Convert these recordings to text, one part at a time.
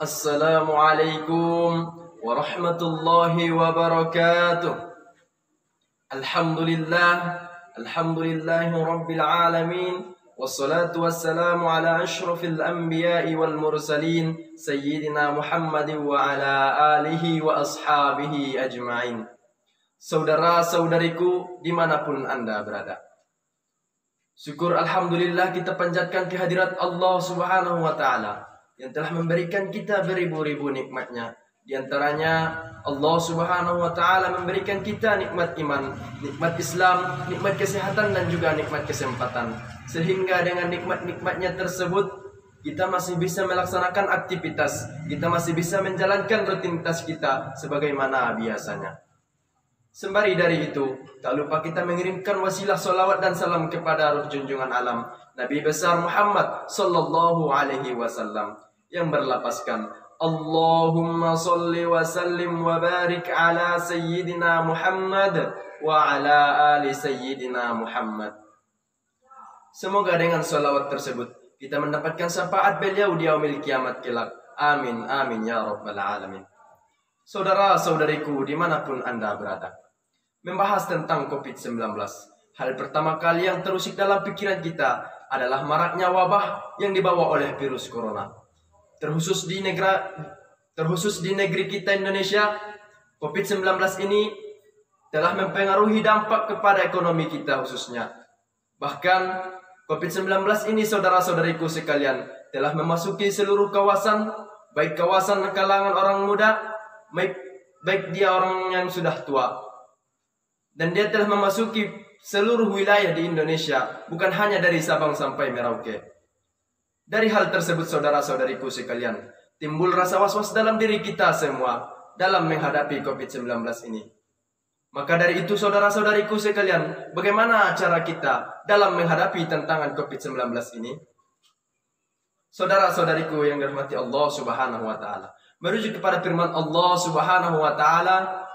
Assalamualaikum warahmatullahi wabarakatuh. Alhamdulillahi rabbil alamin. Wassalatu wassalamu ala ashrafil anbiya'i wal mursalin Sayyidina Muhammadin wa ala alihi wa ashabihi ajma'in. Saudara-saudariku dimanapun Anda berada, syukur Alhamdulillah kita panjatkan kehadirat Allah Subhanahu wa Ta'ala yang telah memberikan kita beribu-ribu nikmatnya. Di antaranya Allah Subhanahu wa Ta'ala memberikan kita nikmat iman, nikmat Islam, nikmat kesehatan dan juga nikmat kesempatan. Sehingga dengan nikmat-nikmatnya tersebut kita masih bisa melaksanakan aktivitas, kita masih bisa menjalankan rutinitas kita sebagaimana biasanya. Sembari dari itu, tak lupa kita mengirimkan wasilah salawat dan salam kepada ruh junjungan alam Nabi besar Muhammad sallallahu alaihi wasallam yang berlapaskan Allahumma salli wa sallim wa barik ala sayyidina Muhammad wa ala ali sayyidina Muhammad. Semoga dengan salawat tersebut kita mendapatkan syafaat beliau di yaumil kiamat kelak. Amin amin ya rabbal alamin. Saudara-saudariku dimanapun Anda berada, membahas tentang COVID-19, hal pertama kali yang terusik dalam pikiran kita adalah maraknya wabah yang dibawa oleh virus corona. Terkhusus di negeri kita Indonesia, COVID-19 ini telah mempengaruhi dampak kepada ekonomi kita khususnya. Bahkan COVID-19 ini saudara-saudariku sekalian telah memasuki seluruh kawasan, baik kawasan kalangan orang muda, baik dia orang yang sudah tua. Dan dia telah memasuki seluruh wilayah di Indonesia, bukan hanya dari Sabang sampai Merauke. Dari hal tersebut saudara-saudariku sekalian, timbul rasa was-was dalam diri kita semua dalam menghadapi COVID-19 ini. Maka dari itu saudara-saudariku sekalian, bagaimana cara kita dalam menghadapi tantangan COVID-19 ini? Saudara-saudariku yang dirahmati Allah Subhanahu wa Ta'ala, merujuk kepada firman Allah Subhanahu wa Ta'ala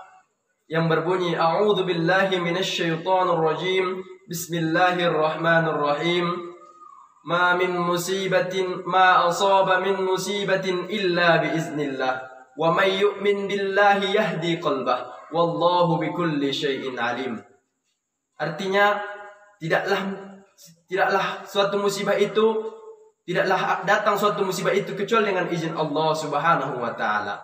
yang berbunyi, A'udzu billahi minasyaitonir rajim. Bismillahirrahmanirrahim. Ma asaba min musibatin illa biiznillah. Wa may yu'min billahi yahdi qalbah. Wallahu bikulli syai'in alim. Artinya, tidaklah suatu musibah itu, tidaklah datang suatu musibah itu kecuali dengan izin Allah Subhanahu wa Ta'ala.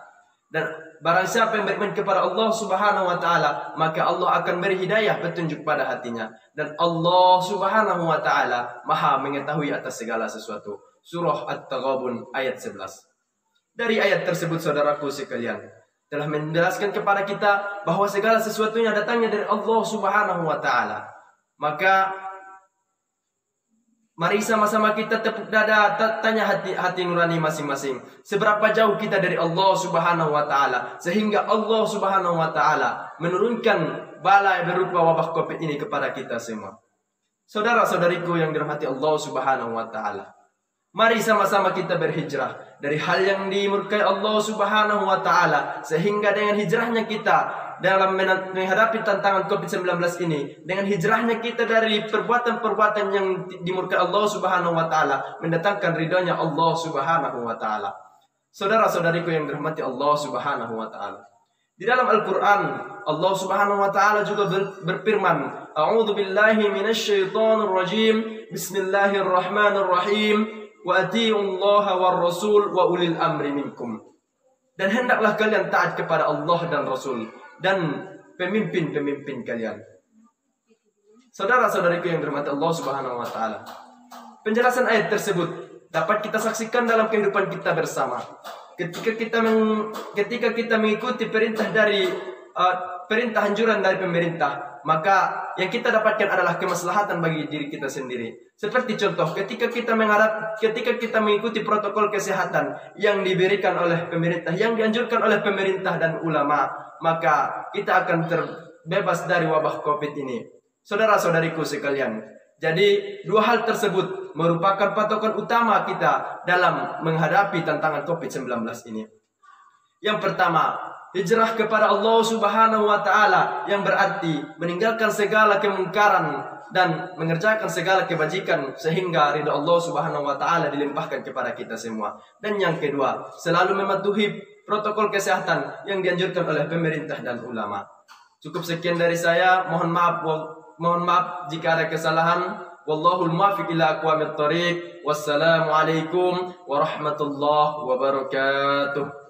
Dan barang siapa yang beriman kepada Allah Subhanahu wa Ta'ala, maka Allah akan beri hidayah, petunjuk pada hatinya. Dan Allah Subhanahu wa Ta'ala Maha mengetahui atas segala sesuatu. Surah At-Taghabun ayat 11. Dari ayat tersebut saudaraku sekalian telah menjelaskan kepada kita bahwa segala sesuatunya datangnya dari Allah Subhanahu wa Ta'ala. Maka mari sama-sama kita tepuk dada, tanya hati nurani masing-masing. Seberapa jauh kita dari Allah Subhanahu wa Ta'ala, sehingga Allah Subhanahu wa Ta'ala menurunkan bala berupa wabah COVID ini kepada kita semua. Saudara-saudariku yang dirahmati Allah Subhanahu wa Ta'ala, mari sama-sama kita berhijrah dari hal yang dimurkai Allah Subhanahu wa Ta'ala, sehingga dengan hijrahnya kita dalam menghadapi tantangan COVID-19 ini, dengan hijrahnya kita dari perbuatan-perbuatan yang dimurkai Allah Subhanahu wa Ta'ala, mendatangkan ridhonya Allah Subhanahu wa Ta'ala. Saudara-saudariku yang dirahmati Allah Subhanahu wa Ta'ala, di dalam Al-Quran Allah Subhanahu wa Ta'ala juga berfirman, A'udzu billahi minasyaitonir rajim. Bismillahirrahmanirrahim. Wa atiiullaha war rasul wa ulil amri minkum. Dan hendaklah kalian taat kepada Allah dan Rasul dan pemimpin-pemimpin kalian. Saudara-saudariku yang dirahmati Allah Subhanahu wa Ta'ala, penjelasan ayat tersebut dapat kita saksikan dalam kehidupan kita bersama. Ketika kita mengikuti perintah anjuran dari pemerintah, maka yang kita dapatkan adalah kemaslahatan bagi diri kita sendiri. Seperti contoh, ketika kita mengikuti protokol kesehatan yang diberikan oleh pemerintah, yang dianjurkan oleh pemerintah dan ulama, maka kita akan terbebas dari wabah COVID ini. Saudara-saudariku sekalian, jadi dua hal tersebut merupakan patokan utama kita dalam menghadapi tantangan COVID-19 ini. Yang pertama, hijrah kepada Allah Subhanahu wa Ta'ala, yang berarti meninggalkan segala kemungkaran, dan mengerjakan segala kebajikan sehingga ridha Allah Subhanahu wa taala dilimpahkan kepada kita semua. Dan yang kedua, selalu mematuhi protokol kesehatan yang dianjurkan oleh pemerintah dan ulama. Cukup sekian dari saya. Mohon maaf jika ada kesalahan. Wallahul muwaffiq ila aqwamit thoriq. Wassalamualaikum warahmatullahi wabarakatuh.